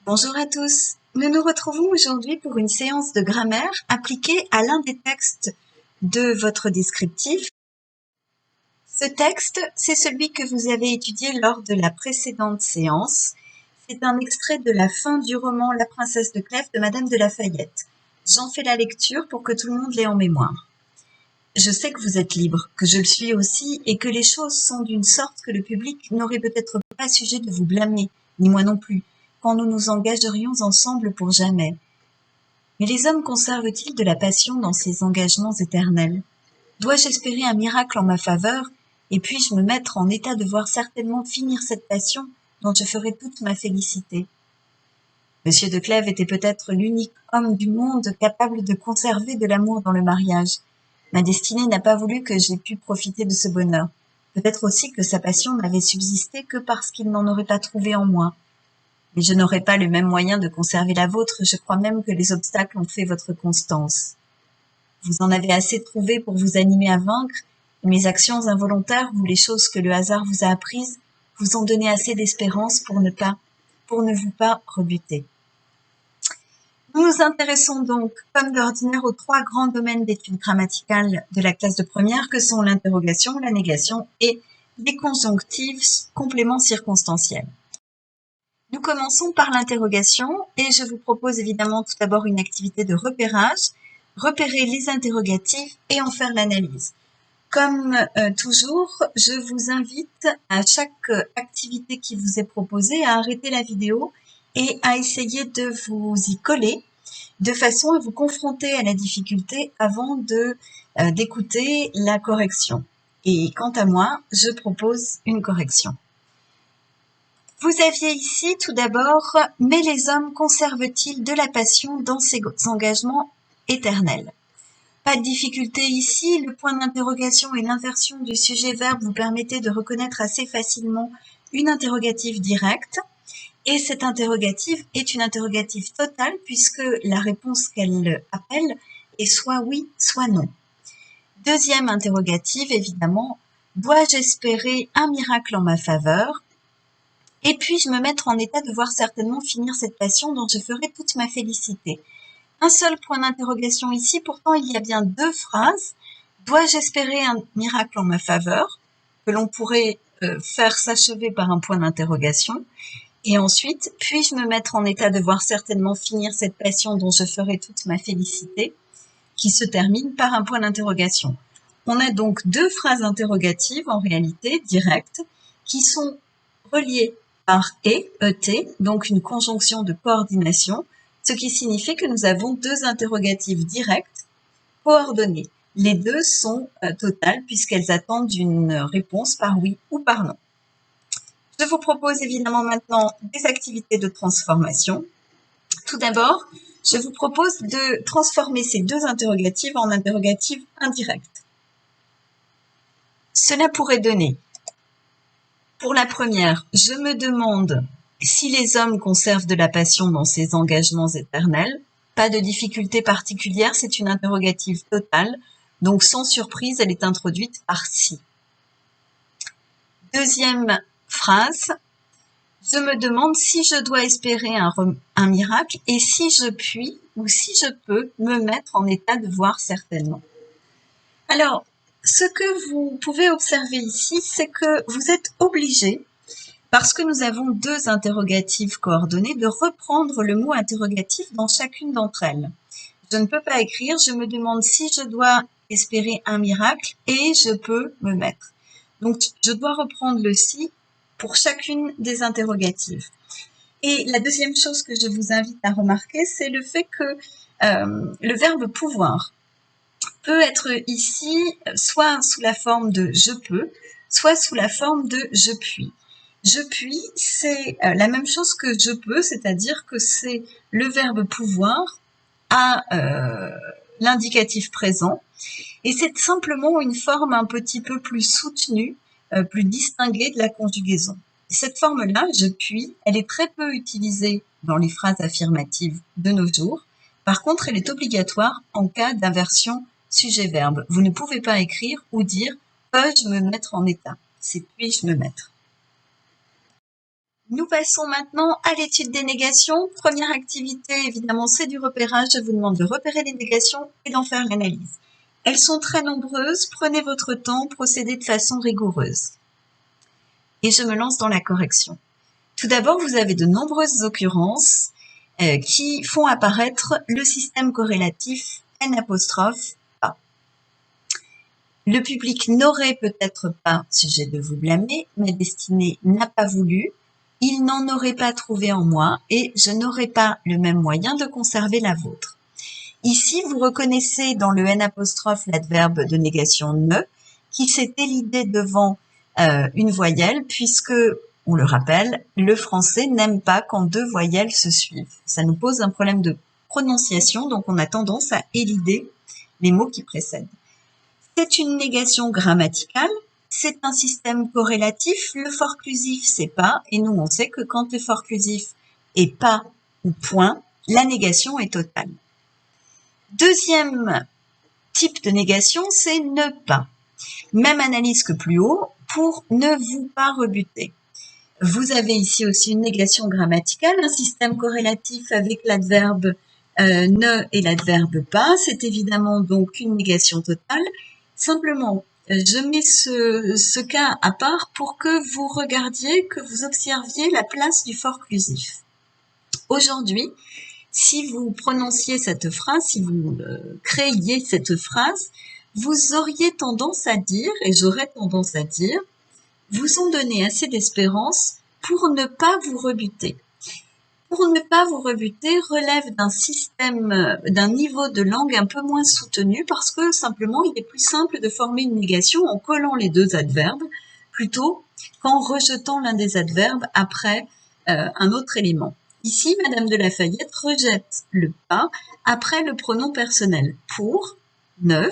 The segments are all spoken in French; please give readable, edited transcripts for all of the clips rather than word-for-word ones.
Bonjour à tous. Nous nous retrouvons aujourd'hui pour une séance de grammaire appliquée à l'un des textes de votre descriptif. Ce texte, c'est celui que vous avez étudié lors de la précédente séance. C'est un extrait de la fin du roman La princesse de Clèves de Madame de Lafayette. J'en fais la lecture pour que tout le monde l'ait en mémoire. Je sais que vous êtes libre, que je le suis aussi, et que les choses sont d'une sorte que le public n'aurait peut-être pas sujet de vous blâmer, ni moi non plus, quand nous nous engagerions ensemble pour jamais. Mais les hommes conservent-ils de la passion dans ces engagements éternels? Dois-je espérer un miracle en ma faveur, et puis-je me mettre en état de voir certainement finir cette passion dont je ferai toute ma félicité? Monsieur de Clèves était peut-être l'unique homme du monde capable de conserver de l'amour dans le mariage. Ma destinée n'a pas voulu que j'aie pu profiter de ce bonheur. Peut-être aussi que sa passion n'avait subsisté que parce qu'il n'en aurait pas trouvé en moi. Mais je n'aurai pas le même moyen de conserver la vôtre, je crois même que les obstacles ont fait votre constance. Vous en avez assez trouvé pour vous animer à vaincre, et mes actions involontaires ou les choses que le hasard vous a apprises vous ont donné assez d'espérance pour ne vous pas rebuter. Nous nous intéressons donc, comme d'ordinaire, aux trois grands domaines d'études grammaticales de la classe de première que sont l'interrogation, la négation et les conjonctifs compléments circonstanciels. Nous commençons par l'interrogation et je vous propose évidemment tout d'abord une activité de repérage, repérer les interrogatifs et en faire l'analyse. Comme toujours, je vous invite à chaque activité qui vous est proposée à arrêter la vidéo et à essayer de vous y coller de façon à vous confronter à la difficulté avant d'écouter la correction. Et quant à moi, je propose une correction. Vous aviez ici tout d'abord « Mais les hommes conservent-ils de la passion dans ces engagements éternels ?» Pas de difficulté ici, le point d'interrogation et l'inversion du sujet-verbe vous permettaient de reconnaître assez facilement une interrogative directe. Et cette interrogative est une interrogative totale puisque la réponse qu'elle appelle est soit oui, soit non. Deuxième interrogative, évidemment, dois-je espérer un miracle en ma faveur? Et puis-je me mettre en état de voir certainement finir cette passion dont je ferai toute ma félicité? Un seul point d'interrogation ici, pourtant il y a bien deux phrases. Dois-je espérer un miracle en ma faveur? Que l'on pourrait faire s'achever par un point d'interrogation. Et ensuite, puis-je me mettre en état de voir certainement finir cette passion dont je ferai toute ma félicité, qui se termine par un point d'interrogation. On a donc deux phrases interrogatives, en réalité, directes, qui sont reliées par et, donc une conjonction de coordination, ce qui signifie que nous avons deux interrogatives directes coordonnées. Les deux sont totales puisqu'elles attendent une réponse par oui ou par non. Je vous propose évidemment maintenant des activités de transformation. Tout d'abord, je vous propose de transformer ces deux interrogatives en interrogatives indirectes. Cela pourrait donner, pour la première, je me demande si les hommes conservent de la passion dans ces engagements éternels. Pas de difficulté particulière, c'est une interrogative totale, donc sans surprise, elle est introduite par si. Deuxième phrase, je me demande si je dois espérer un miracle et si je puis ou si je peux me mettre en état de voir certainement. Alors, ce que vous pouvez observer ici, c'est que vous êtes obligé, parce que nous avons deux interrogatives coordonnées, de reprendre le mot interrogatif dans chacune d'entre elles. Je ne peux pas écrire « je me demande si je dois espérer un miracle et je peux me mettre ». Donc, je dois reprendre le « si » pour chacune des interrogatives. Et la deuxième chose que je vous invite à remarquer, c'est le fait que le verbe « pouvoir » peut être ici soit sous la forme de « je peux », soit sous la forme de « je puis ». Je puis, c'est la même chose que je peux, c'est-à-dire que c'est le verbe pouvoir à l'indicatif présent, et c'est simplement une forme un petit peu plus soutenue, plus distinguée de la conjugaison. Cette forme-là, je puis, elle est très peu utilisée dans les phrases affirmatives de nos jours. Par contre, elle est obligatoire en cas d'inversion sujet-verbe. Vous ne pouvez pas écrire ou dire « peux-je me mettre en état ?» C'est « puis-je me mettre ». Nous passons maintenant à l'étude des négations. Première activité, évidemment, c'est du repérage. Je vous demande de repérer les négations et d'en faire l'analyse. Elles sont très nombreuses. Prenez votre temps, procédez de façon rigoureuse. Et je me lance dans la correction. Tout d'abord, vous avez de nombreuses occurrences qui font apparaître le système corrélatif N', pas. Le public n'aurait peut-être pas sujet de vous blâmer, ma destinée n'a pas voulu, il n'en aurait pas trouvé en moi et je n'aurais pas le même moyen de conserver la vôtre. Ici, vous reconnaissez dans le N' l'adverbe de négation ne, qui s'est élidé devant une voyelle, puisque, on le rappelle, le français n'aime pas quand deux voyelles se suivent. Ça nous pose un problème de prononciation, donc on a tendance à élider les mots qui précèdent. C'est une négation grammaticale, c'est un système corrélatif, le forclusif c'est pas, et nous on sait que quand le forclusif est pas ou point, la négation est totale. Deuxième type de négation, c'est ne pas. Même analyse que plus haut pour ne vous pas rebuter. Vous avez ici aussi une négation grammaticale, un système corrélatif avec l'adverbe ne et l'adverbe pas. C'est évidemment donc une négation totale. Simplement, je mets ce cas à part pour que vous regardiez, que vous observiez la place du forclusif. Aujourd'hui, si vous prononciez cette phrase, si vous créiez cette phrase, vous auriez tendance à dire, et j'aurais tendance à dire, vous ont donné assez d'espérance pour ne pas vous rebuter. Pour ne pas vous rebuter relève d'un système, d'un niveau de langue un peu moins soutenu parce que simplement il est plus simple de former une négation en collant les deux adverbes plutôt qu'en rejetant l'un des adverbes après un autre élément. Ici, Madame de Lafayette rejette le pas après le pronom personnel. Pour, ne,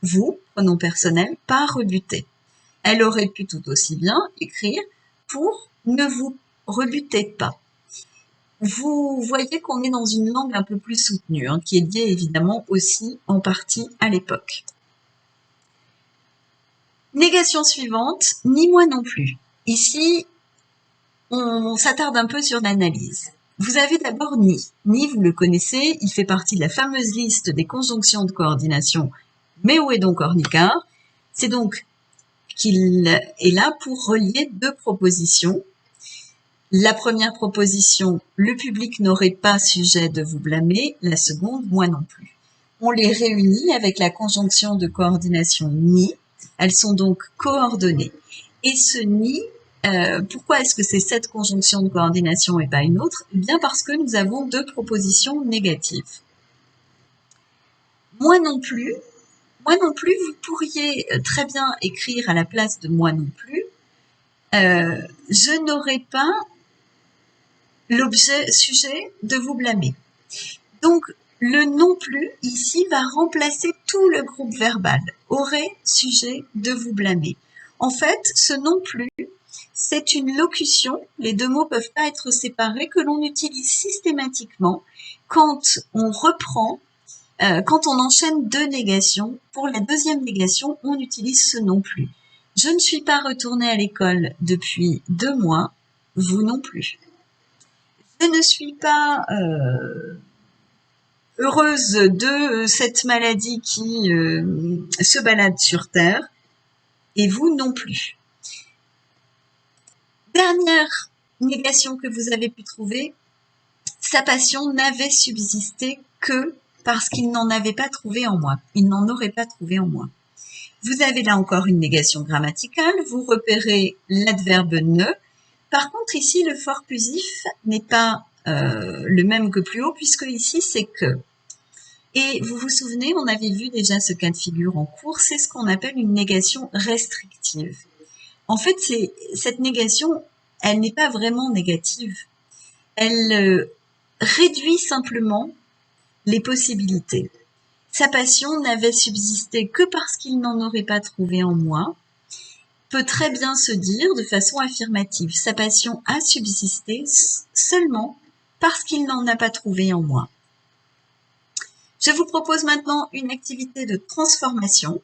vous, pronom personnel, pas rebuter. Elle aurait pu tout aussi bien écrire pour ne vous rebutez pas. Vous voyez qu'on est dans une langue un peu plus soutenue, qui est liée évidemment aussi en partie à l'époque. Négation suivante, ni moi non plus. Ici, on s'attarde un peu sur l'analyse. Vous avez d'abord ni. Ni, vous le connaissez, il fait partie de la fameuse liste des conjonctions de coordination. Mais où est donc Ornicart? C'est donc qu'il est là pour relier deux propositions. La première proposition, le public n'aurait pas sujet de vous blâmer. La seconde, moi non plus. On les réunit avec la conjonction de coordination ni. Elles sont donc coordonnées. Et ce ni, pourquoi est-ce que c'est cette conjonction de coordination et pas une autre? Eh bien parce que nous avons deux propositions négatives. Moi non plus, vous pourriez très bien écrire à la place de moi non plus, je n'aurai pas l'objet sujet de vous blâmer. Donc, le non plus, ici, va remplacer tout le groupe verbal. Aurait sujet de vous blâmer. En fait, ce non plus, c'est une locution, les deux mots peuvent pas être séparés, que l'on utilise systématiquement quand on reprend, quand on enchaîne deux négations. Pour la deuxième négation, on utilise ce non plus. Je ne suis pas retournée à l'école depuis 2 mois, vous non plus. Je ne suis pas heureuse de cette maladie qui se balade sur Terre, et vous non plus. Dernière négation que vous avez pu trouver, sa passion n'avait subsisté que parce qu'il n'en avait pas trouvé en moi. Il n'en aurait pas trouvé en moi. Vous avez là encore une négation grammaticale, vous repérez l'adverbe ne. Par contre, ici, le forclusif n'est pas le même que plus haut, puisque ici, c'est que. Et vous vous souvenez, on avait vu déjà ce cas de figure en cours, c'est ce qu'on appelle une négation restrictive. En fait, cette négation, elle n'est pas vraiment négative. Elle réduit simplement les possibilités. Sa passion n'avait subsisté que parce qu'il n'en aurait pas trouvé en moi, peut très bien se dire de façon affirmative. Sa passion a subsisté seulement parce qu'il n'en a pas trouvé en moi. Je vous propose maintenant une activité de transformation.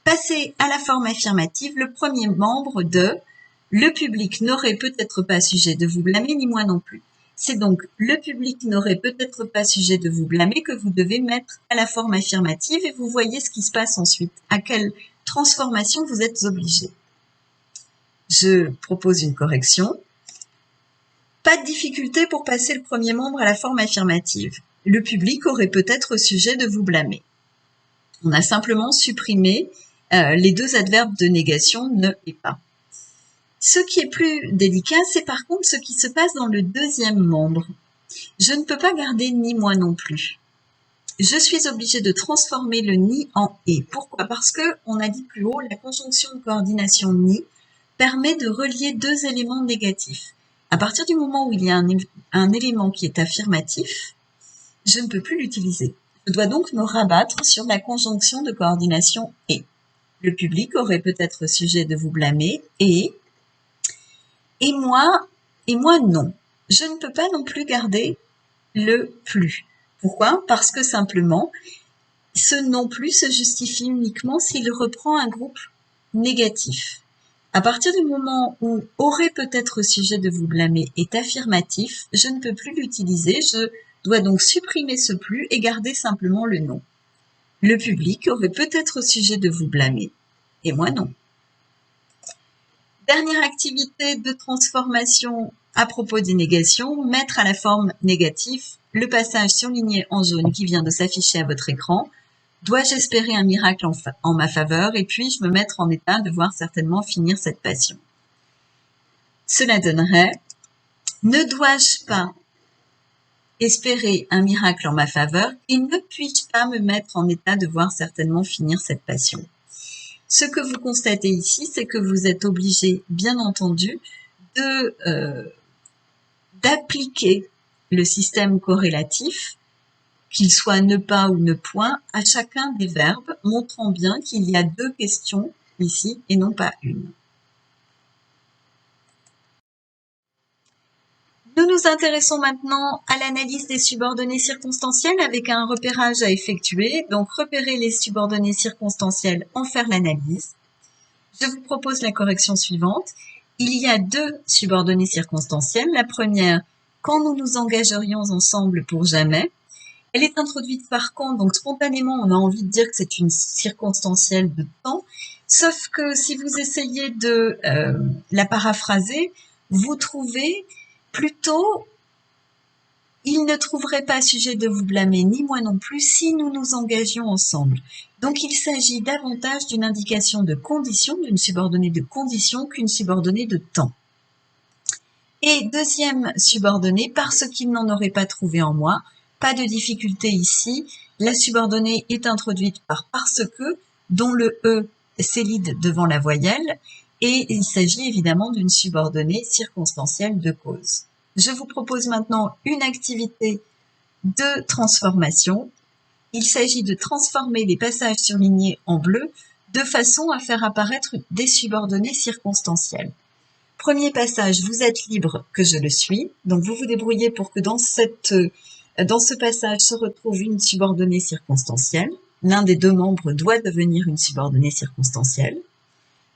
Passez à la forme affirmative le premier membre de Le public n'aurait peut-être pas sujet de vous blâmer, ni moi non plus. C'est donc le public n'aurait peut-être pas sujet de vous blâmer que vous devez mettre à la forme affirmative et vous voyez ce qui se passe ensuite, à quelle transformation vous êtes obligé. Je propose une correction. Pas de difficulté pour passer le premier membre à la forme affirmative. Le public aurait peut-être sujet de vous blâmer. On a simplement supprimé les deux adverbes de négation ne et pas. Ce qui est plus délicat, c'est par contre ce qui se passe dans le deuxième membre. Je ne peux pas garder ni moi non plus. Je suis obligée de transformer le ni en et. Pourquoi? Parce que, on a dit plus haut, la conjonction de coordination ni permet de relier deux éléments négatifs. À partir du moment où il y a un élément qui est affirmatif, je ne peux plus l'utiliser. Je dois donc me rabattre sur la conjonction de coordination et. Le public aurait peut-être sujet de vous blâmer et moi non. Je ne peux pas non plus garder le plus. Pourquoi? Parce que simplement, ce non plus se justifie uniquement s'il reprend un groupe négatif. À partir du moment où aurait peut-être sujet de vous blâmer est affirmatif, je ne peux plus l'utiliser, je dois donc supprimer ce plus et garder simplement le non. Le public aurait peut-être sujet de vous blâmer, et moi non. Dernière activité de transformation à propos des négations, mettre à la forme négative le passage surligné en jaune qui vient de s'afficher à votre écran. Dois-je espérer un miracle en ma faveur et puis-je me mettre en état de voir certainement finir cette passion? Cela donnerait « Ne dois-je pas espérer un miracle en ma faveur et ne puis-je pas me mettre en état de voir certainement finir cette passion ?» Ce que vous constatez ici, c'est que vous êtes obligé, bien entendu, d'appliquer le système corrélatif, qu'il soit ne pas ou ne point, à chacun des verbes, montrant bien qu'il y a deux questions ici et non pas une. Nous nous intéressons maintenant à l'analyse des subordonnées circonstancielles avec un repérage à effectuer. Donc, repérer les subordonnées circonstancielles, en faire l'analyse. Je vous propose la correction suivante. Il y a deux subordonnées circonstancielles. La première, quand nous nous engagerions ensemble pour jamais. Elle est introduite par quand, donc spontanément, on a envie de dire que c'est une circonstancielle de temps. Sauf que si vous essayez de la paraphraser, vous trouvez plutôt « il ne trouverait pas sujet de vous blâmer, ni moi non plus, si nous nous engagions ensemble ». Donc il s'agit davantage d'une indication de condition, d'une subordonnée de condition qu'une subordonnée de temps. Et deuxième subordonnée, parce qu'il n'en aurait pas trouvé en moi, pas de difficulté ici, la subordonnée est introduite par parce que, dont le E s'élide devant la voyelle, et il s'agit évidemment d'une subordonnée circonstancielle de cause. Je vous propose maintenant une activité de transformation. Il s'agit de transformer les passages surlignés en bleu de façon à faire apparaître des subordonnées circonstancielles. Premier passage, vous êtes libre que je le suis. Donc vous vous débrouillez pour que dans ce passage se retrouve une subordonnée circonstancielle. L'un des deux membres doit devenir une subordonnée circonstancielle.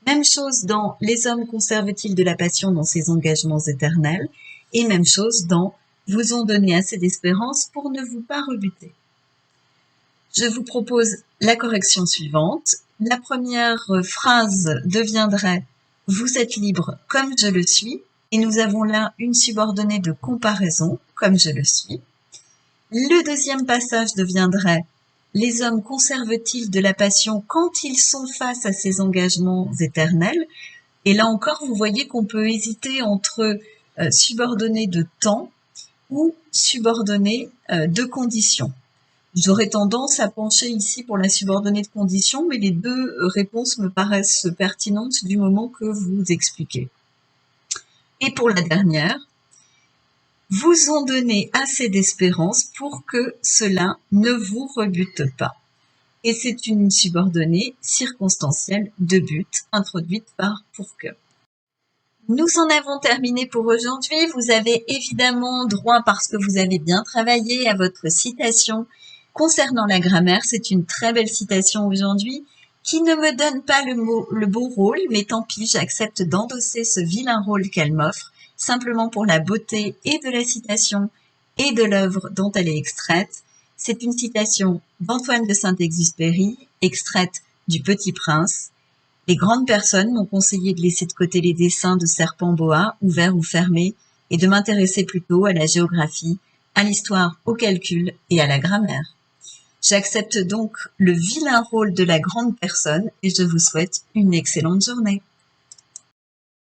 Même chose dans « Les hommes conservent-ils de la passion dans ces engagements éternels ?» et même chose dans « Vous ont donné assez d'espérance pour ne vous pas rebuter ». Je vous propose la correction suivante. La première phrase deviendrait « Vous êtes libre comme je le suis » et nous avons là une subordonnée de comparaison comme je le suis. Le deuxième passage deviendrait « Les hommes conservent-ils de la passion quand ils sont face à ces engagements éternels ?» Et là encore, vous voyez qu'on peut hésiter entre subordonnée de temps ou subordonnée de condition. J'aurais tendance à pencher ici pour la subordonnée de condition, mais les deux réponses me paraissent pertinentes du moment que vous expliquez. Et pour la dernière, vous ont donné assez d'espérance pour que cela ne vous rebute pas. Et c'est une subordonnée circonstancielle de but introduite par pour que. Nous en avons terminé pour aujourd'hui. Vous avez évidemment droit, parce que vous avez bien travaillé, à votre citation concernant la grammaire. C'est une très belle citation aujourd'hui qui ne me donne pas le beau rôle, mais tant pis, j'accepte d'endosser ce vilain rôle qu'elle m'offre, simplement pour la beauté et de la citation et de l'œuvre dont elle est extraite. C'est une citation d'Antoine de Saint-Exupéry, extraite du Petit Prince. Les grandes personnes m'ont conseillé de laisser de côté les dessins de serpents boa, ouverts ou fermés, et de m'intéresser plutôt à la géographie, à l'histoire, au calcul et à la grammaire. J'accepte donc le vilain rôle de la grande personne et je vous souhaite une excellente journée.